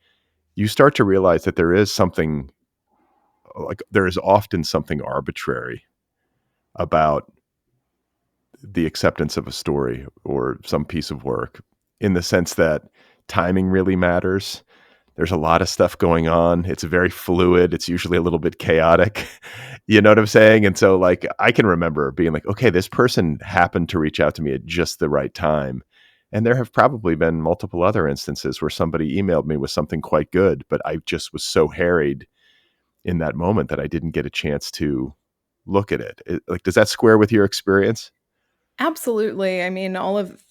You start to realize that there is often something arbitrary about the acceptance of a story or some piece of work, in the sense that timing really matters. There's a lot of stuff going on. It's very fluid. It's usually a little bit chaotic. You know what I'm saying? And so, like, I can remember being like, okay, this person happened to reach out to me at just the right time. And there have probably been multiple other instances where somebody emailed me with something quite good, but I just was so harried in that moment that I didn't get a chance to look at it. Like, does that square with your experience? Absolutely. I mean, all of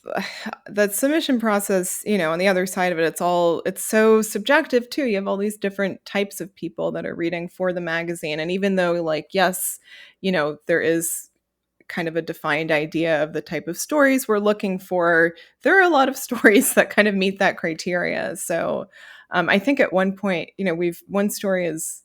the submission process, on the other side of it, it's so subjective too. You have all these different types of people that are reading for the magazine. And even though, like, yes, there is kind of a defined idea of the type of stories we're looking for, there are a lot of stories that kind of meet that criteria. So I think at one point, one story is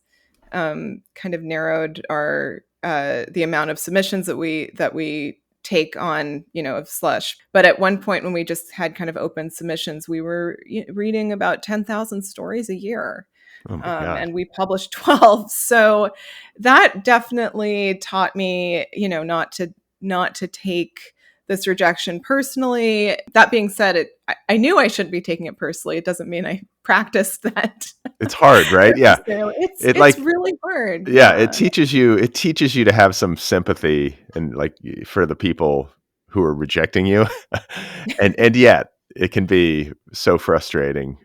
kind of narrowed our the amount of submissions that we take on, of Slush. But at one point when we just had kind of open submissions, we were reading about 10,000 stories a year. Oh my God. And we published 12. So that definitely taught me, not to take this rejection personally. That being said, I knew I shouldn't be taking it personally. It doesn't mean I practiced that. It's hard, right? Yeah. It It's like, really hard. yeah, Yeah. it teaches you to have some sympathy and like for the people who are rejecting you. And yet it can be so frustrating,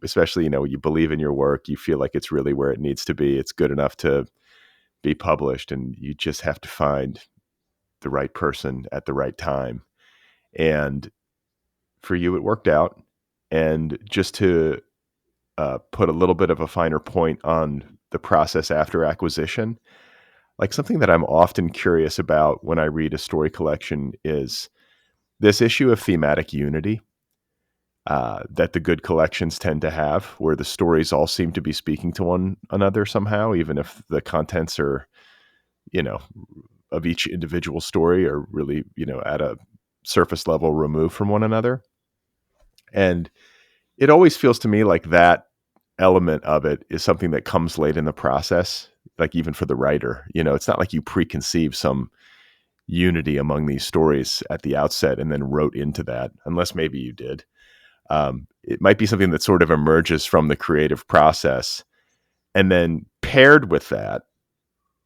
especially, you believe in your work, you feel like it's really where it needs to be. It's good enough to be published, and you just have to find the right person at the right time. And for you, it worked out. And just to put a little bit of a finer point on the process after acquisition, like something that I'm often curious about when I read a story collection is this issue of thematic unity that the good collections tend to have, where the stories all seem to be speaking to one another somehow, even if the contents are, you know, of each individual story are really, at a surface level removed from one another. And it always feels to me like that element of it is something that comes late in the process, like even for the writer. It's not like you preconceive some unity among these stories at the outset and then wrote into that, unless maybe you did. It might be something that sort of emerges from the creative process. And then paired with that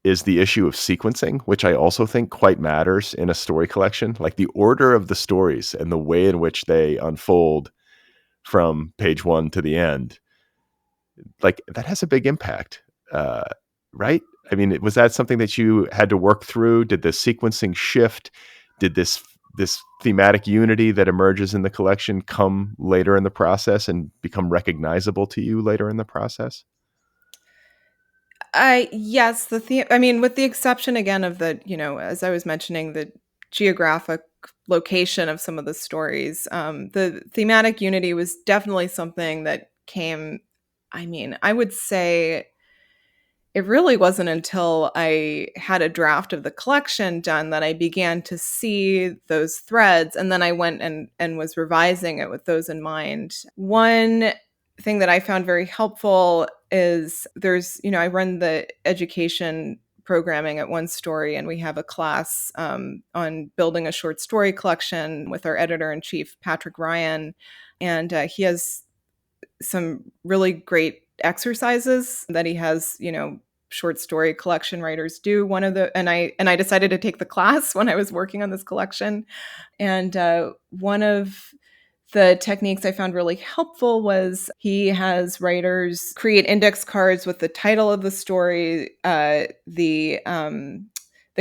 is the issue of sequencing, which I also think quite matters in a story collection, like the order of the stories and the way in which they unfold from page one to the end. Like that has a big impact, right? I mean, was that something that you had to work through? Did the sequencing shift? Did this thematic unity that emerges in the collection come later in the process and become recognizable to you later in the process? Yes, I mean, with the exception again of the, as I was mentioning, the geographic location of some of the stories, the thematic unity was definitely something that came. I mean, I would say it really wasn't until I had a draft of the collection done that I began to see those threads, and then I went and was revising it with those in mind. One thing that I found very helpful is I run the education programming at One Story, and we have a class on building a short story collection with our editor in chief, Patrick Ryan. And he has some really great exercises that he has, short story collection writers do. And I decided to take the class when I was working on this collection. And one of the techniques I found really helpful was he has writers create index cards with the title of the story, the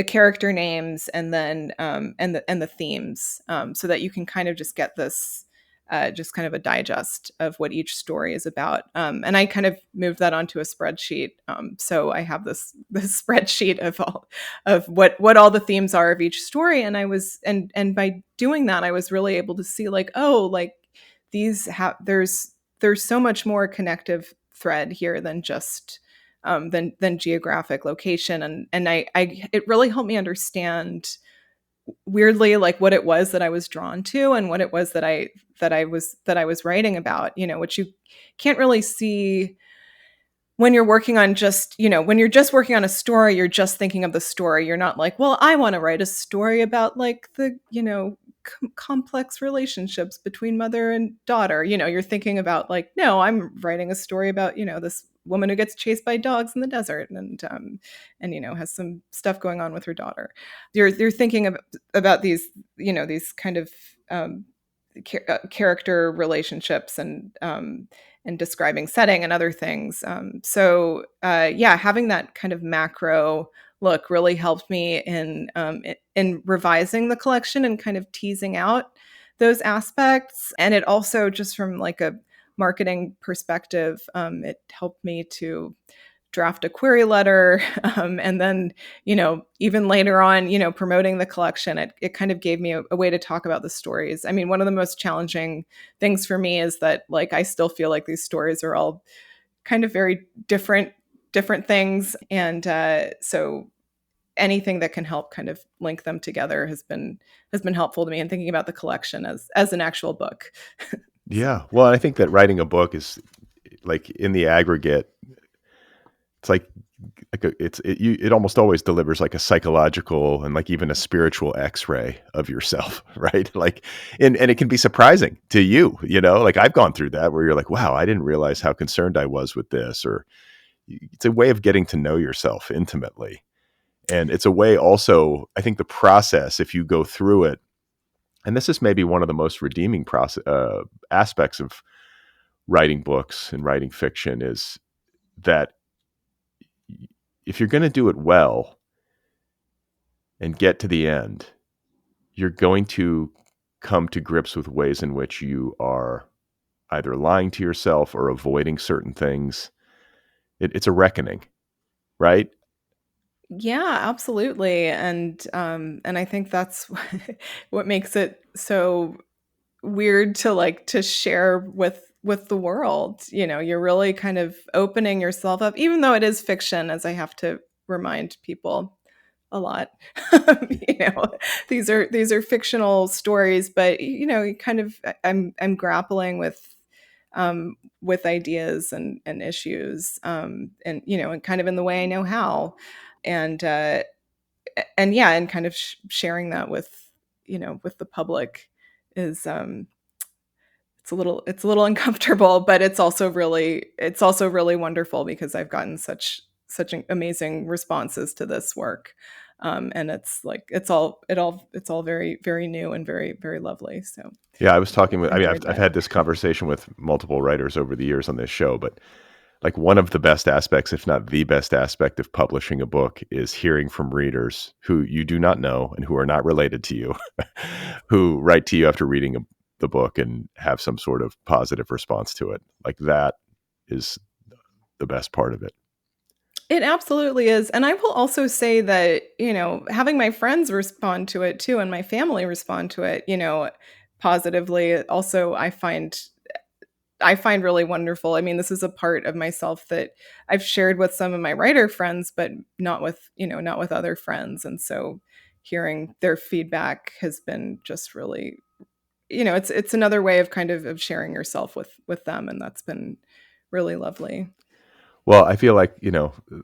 character names, and then and the themes, so that you can kind of just get this. Just kind of a digest of what each story is about, and I kind of moved that onto a spreadsheet. So I have this spreadsheet of what all the themes are of each story, and and by doing that, I was really able to see like, oh, like there's so much more connective thread here than just than geographic location, and I it really helped me understand weirdly like what it was that I was drawn to and what it was that I was writing about, which you can't really see when you're working on when you're just working on a story, you're just thinking of the story. You're not like, well, I want to write a story about like the, complex relationships between mother and daughter. You're thinking about like, no, I'm writing a story about, this woman who gets chased by dogs in the desert and has some stuff going on with her daughter. You're thinking about these kind of character relationships and describing setting and other things. So yeah, having that kind of macro look really helped me in revising the collection and kind of teasing out those aspects. And it also, just from like a marketing perspective, it helped me to draft a query letter. And then, even later on, promoting the collection, it kind of gave me a way to talk about the stories. I mean, one of the most challenging things for me is that, like, I still feel like these stories are all kind of very different things. And so anything that can help kind of link them together has been helpful to me in thinking about the collection as an actual book. Yeah. Well, I think that writing a book is like, in the aggregate, it's like it almost always delivers like a psychological and like even a spiritual x-ray of yourself, right? Like, and it can be surprising to you, like I've gone through that where you're like, wow, I didn't realize how concerned I was with this. Or it's a way of getting to know yourself intimately. And it's a way also, I think the process, if you go through it, and this is maybe one of the most redeeming aspects of writing books and writing fiction, is that if you're going to do it well and get to the end, you're going to come to grips with ways in which you are either lying to yourself or avoiding certain things. It's a reckoning, right? Yeah, absolutely. And I think that's what makes it so weird to share with the world. You're really kind of opening yourself up, even though it is fiction, as I have to remind people a lot. you know, these are fictional stories, but kind of I'm grappling with ideas and issues, and kind of in the way I know how. And yeah, and kind of sharing that with the public is it's a little uncomfortable, but it's also really wonderful, because I've gotten such amazing responses to this work. And it's all very, very new and very, very lovely. So Yeah, I was talking with, I mean, enjoyed I've that. had this conversation with multiple writers over the years on this show, but like one of the best aspects, if not the best aspect of publishing a book, is hearing from readers who you do not know and who are not related to you, who write to you after reading the book and have some sort of positive response to it. Like that is the best part of it. It absolutely is. And I will also say that, having my friends respond to it too, and my family respond to it, positively, also I find really wonderful. I mean, this is a part of myself that I've shared with some of my writer friends, but not with other friends. And so hearing their feedback has been just really, it's another way of kind of sharing yourself with them, and that's been really lovely. Well, I feel like,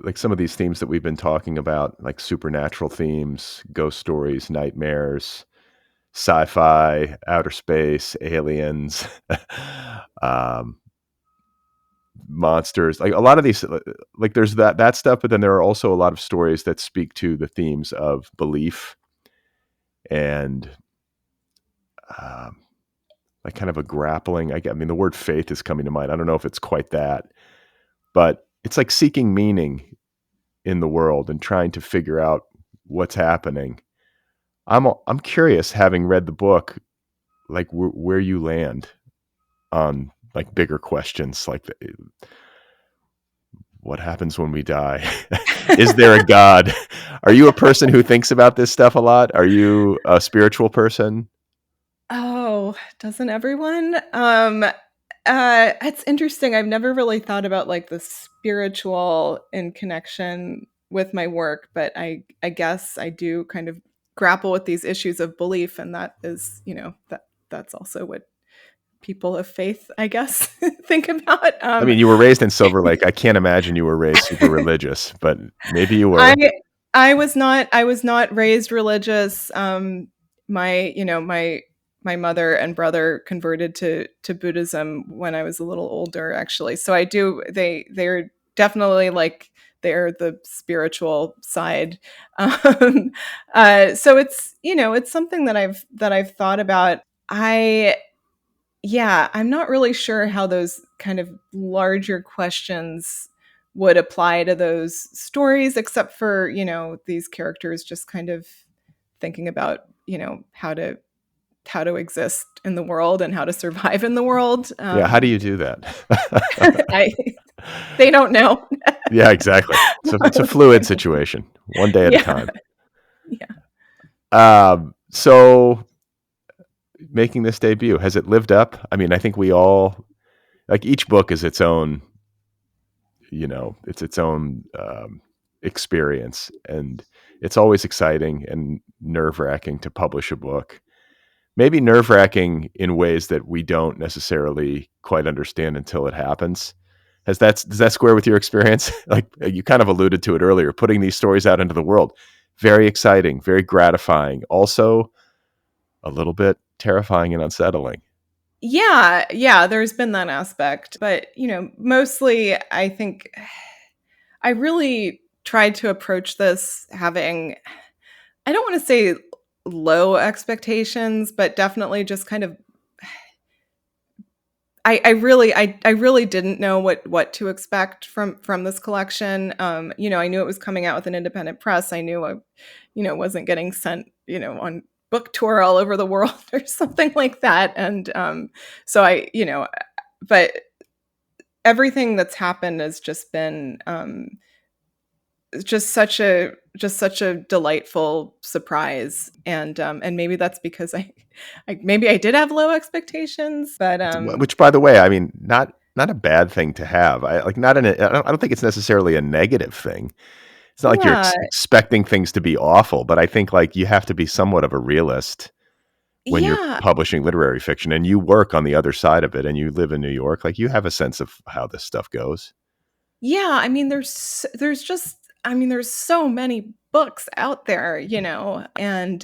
like some of these themes that we've been talking about, like supernatural themes, ghost stories, nightmares, sci-fi, outer space, aliens, um, monsters, like a lot of these, like there's that stuff, but then there are also a lot of stories that speak to the themes of belief and um, like kind of a grappling. I mean, the word faith is coming to mind. I don't know if it's quite that, but it's like seeking meaning in the world and trying to figure out what's happening. I'm curious, having read the book, like where you land on like bigger questions, like what happens when we die? Is there a God? Are you a person who thinks about this stuff a lot? Are you a spiritual person? Oh, doesn't everyone? It's interesting. I've never really thought about like the spiritual in connection with my work, but I guess I do kind of grapple with these issues of belief, and that is, that's also what people of faith, I guess, think about. I mean, you were raised in Silver Lake. I can't imagine you were raised super religious, but maybe you I were. I was not raised religious. My mother and brother converted to Buddhism when I was a little older, actually. So I do they're definitely like they're the spiritual side. Um, so it's something that I've thought about. I Yeah, I'm not really sure how those kind of larger questions would apply to those stories, except for, these characters just kind of thinking about, how to exist in the world and how to survive in the world. Yeah. How do you do that? I They don't know. Yeah, exactly. So it's a fluid situation, one day at a Yeah. time. Yeah. So making this debut, has it lived up? I mean, I think we all, like, each book is its own, it's its own experience, and it's always exciting and nerve-wracking to publish a book. Maybe nerve-wracking in ways that we don't necessarily quite understand until it happens. Does that square with your experience? Like, you kind of alluded to it earlier, putting these stories out into the world. Very exciting, very gratifying. Also a little bit terrifying and unsettling. Yeah, there's been that aspect, but mostly I think I really tried to approach this having, I don't want to say low expectations, but definitely just kind of, I really didn't know what to expect from this collection. I knew it was coming out with an independent press. I knew I, wasn't getting sent, on book tour all over the world or something like that. And so but everything that's happened has just been just such a delightful surprise. And maybe that's because maybe I did have low expectations, but Which, by the way, I mean, not a bad thing to have. I don't think it's necessarily a negative thing. It's not like you're yeah, expecting things to be awful, but I think, like, you have to be somewhat of a realist when you're yeah, publishing literary fiction, and you work on the other side of it, and you live in New York. Like, you have a sense of how this stuff goes. yeah. I mean, there's just, I mean, there's so many books out there, and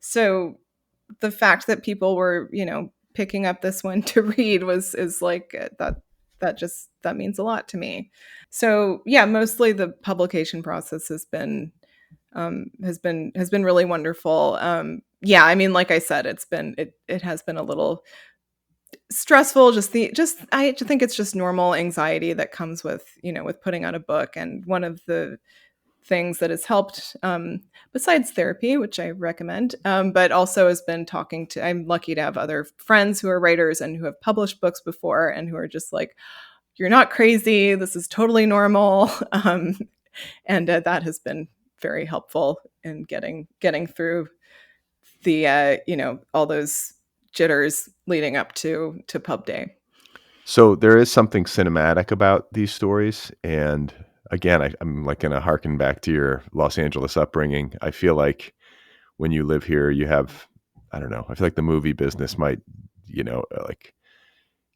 so the fact that people were, picking up this one to read is like, that means a lot to me. So yeah, mostly the publication process has been really wonderful. Yeah, I mean, like I said, it has been a little stressful. Just I think it's just normal anxiety that comes with, with putting out a book. And one of the things that has helped, besides therapy, which I recommend, but also has been talking to, I'm lucky to have other friends who are writers and who have published books before and who are just like, you're not crazy. This is totally normal. And that has been very helpful in getting through the, all those jitters leading up to pub day. So there is something cinematic about these stories, and again, I'm like going to harken back to your Los Angeles upbringing. I feel like when you live here, you have, I don't know, I feel like the movie business might, like,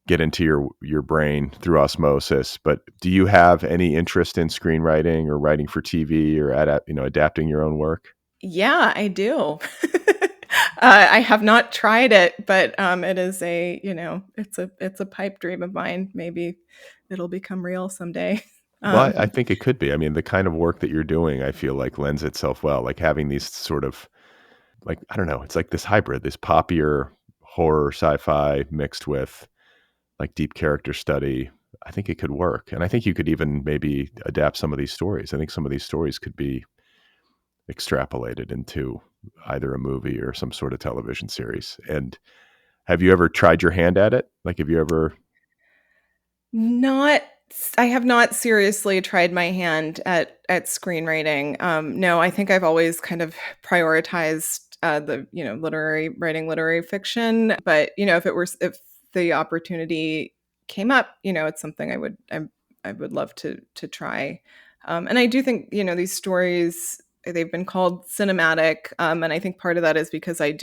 get into your brain through osmosis. But do you have any interest in screenwriting or writing for TV or adapting your own work? Yeah, I do. I have not tried it, but it is it's a pipe dream of mine. Maybe it'll become real someday. Well, I Um, think it could be. I mean, the kind of work that you're doing, I feel like, lends itself well. Like, having these sort of, like, I don't know, it's like this hybrid, this poppier horror sci-fi mixed with, like, deep character study. I think it could work. And I think you could even maybe adapt some of these stories. I think some of these stories could be extrapolated into either a movie or some sort of television series. And have you ever tried your hand at it? Like, have you ever? Not I have not seriously tried my hand at screenwriting. No, I think I've always kind of prioritized the, literary fiction. But if the opportunity came up, it's something I would love to try. And I do think, these stories, they've been called cinematic, and I think part of that is because I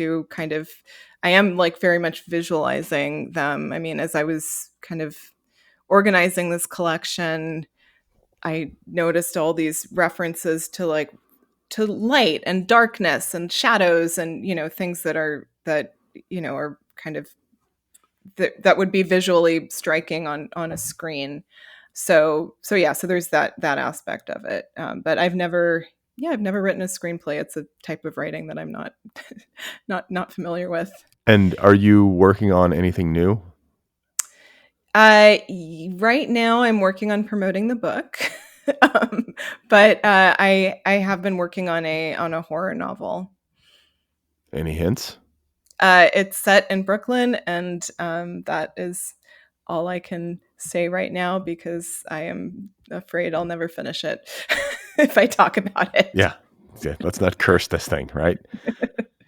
am like very much visualizing them. I mean, as I was kind of organizing this collection, I noticed all these references to light and darkness and shadows and, things that are kind of that would be visually striking on a screen. So yeah, so there's that aspect of it. But I've never written a screenplay. It's a type of writing that I'm not not familiar with. And are you working on anything new? Right now I'm working on promoting the book. But I have been working on a horror novel. Any hints? It's set in Brooklyn, and that is all I can say right now because I am afraid I'll never finish it if I talk about it. Yeah. Let's not curse this thing, right?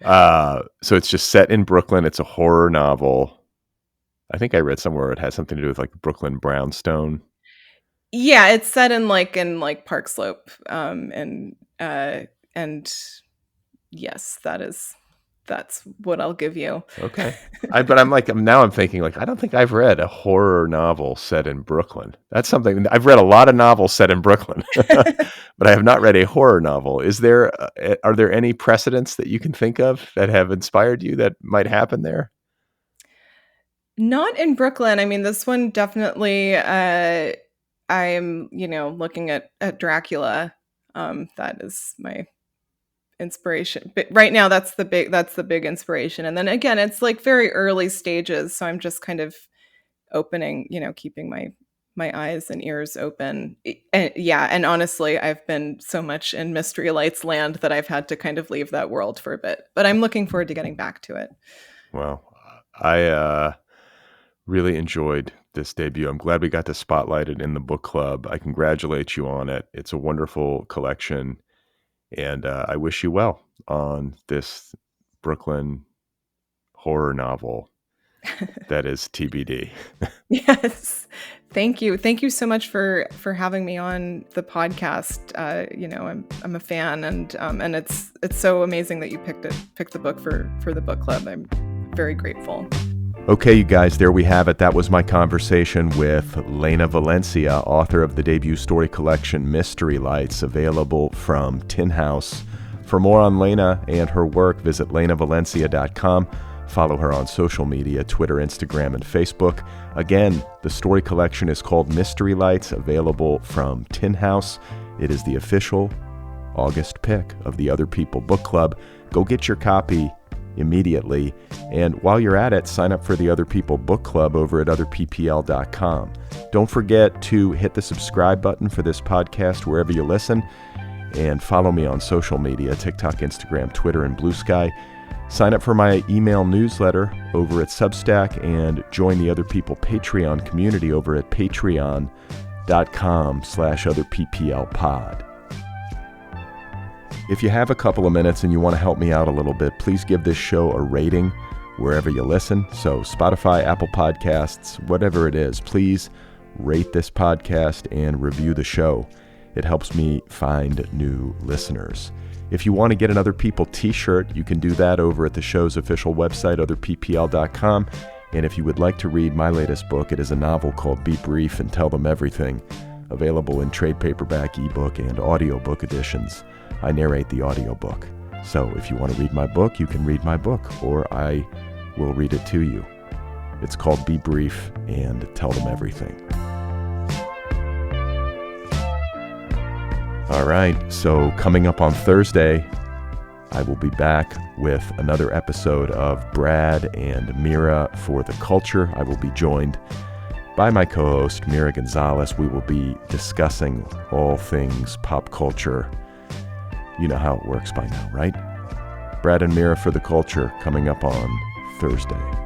So it's just set in Brooklyn. It's a horror novel. I think I read somewhere it has something to do with like Brooklyn brownstone. Yeah, it's set in Park Slope, and yes, that's what I'll give you. Okay. But I'm thinking like, I don't think I've read a horror novel set in Brooklyn. That's something I've read a lot of novels set in Brooklyn, but I have not read a horror novel. Are there any precedents that you can think of that have inspired you that might happen there? Not in Brooklyn. I mean, this one definitely, I'm, looking at Dracula. That is my inspiration. But right now that's the big inspiration. And then again, it's like very early stages, so I'm just kind of opening, keeping my eyes and ears open. And yeah, and honestly, I've been so much in Mystery Lights land that I've had to kind of leave that world for a bit. But I'm looking forward to getting back to it. Well, I really enjoyed this debut. I'm glad we got to spotlight it in the book club. I congratulate you on it. It's a wonderful collection, and I wish you well on this Brooklyn horror novel that is TBD. Yes. Thank you. Thank you so much for having me on the podcast. I'm a fan, and it's so amazing that you picked the book for the book club. I'm very grateful. Okay, you guys, there we have it. That was my conversation with Lena Valencia, author of the debut story collection Mystery Lights, available from Tin House. For more on Lena and her work, visit lenavalencia.com. Follow her on social media, Twitter, Instagram, and Facebook. Again, the story collection is called Mystery Lights, available from Tin House. It is the official August pick of the Otherppl Book Club. Go get your copy immediately. And while you're at it, sign up for the Otherppl Book Club over at otherppl.com. Don't forget to hit the subscribe button for this podcast wherever you listen. And follow me on social media, TikTok, Instagram, Twitter, and Bluesky. Sign up for my email newsletter over at Substack and join the Otherppl Patreon community over at patreon.com/otherpplpod. If you have a couple of minutes and you want to help me out a little bit, please give this show a rating wherever you listen. So Spotify, Apple Podcasts, whatever it is, please rate this podcast and review the show. It helps me find new listeners. If you want to get an Otherppl t-shirt, you can do that over at the show's official website, otherppl.com. And if you would like to read my latest book, it is a novel called Be Brief and Tell Them Everything, available in trade paperback, ebook, and audiobook editions. I narrate the audiobook. So if you want to read my book, you can read my book, or I will read it to you. It's called Be Brief and Tell Them Everything. All right, so coming up on Thursday, I will be back with another episode of Brad and Mira for the Culture. I will be joined by my co-host, Mira Gonzalez. We will be discussing all things pop culture. You know how it works by now, right? Brad and Mira for the Culture coming up on Thursday.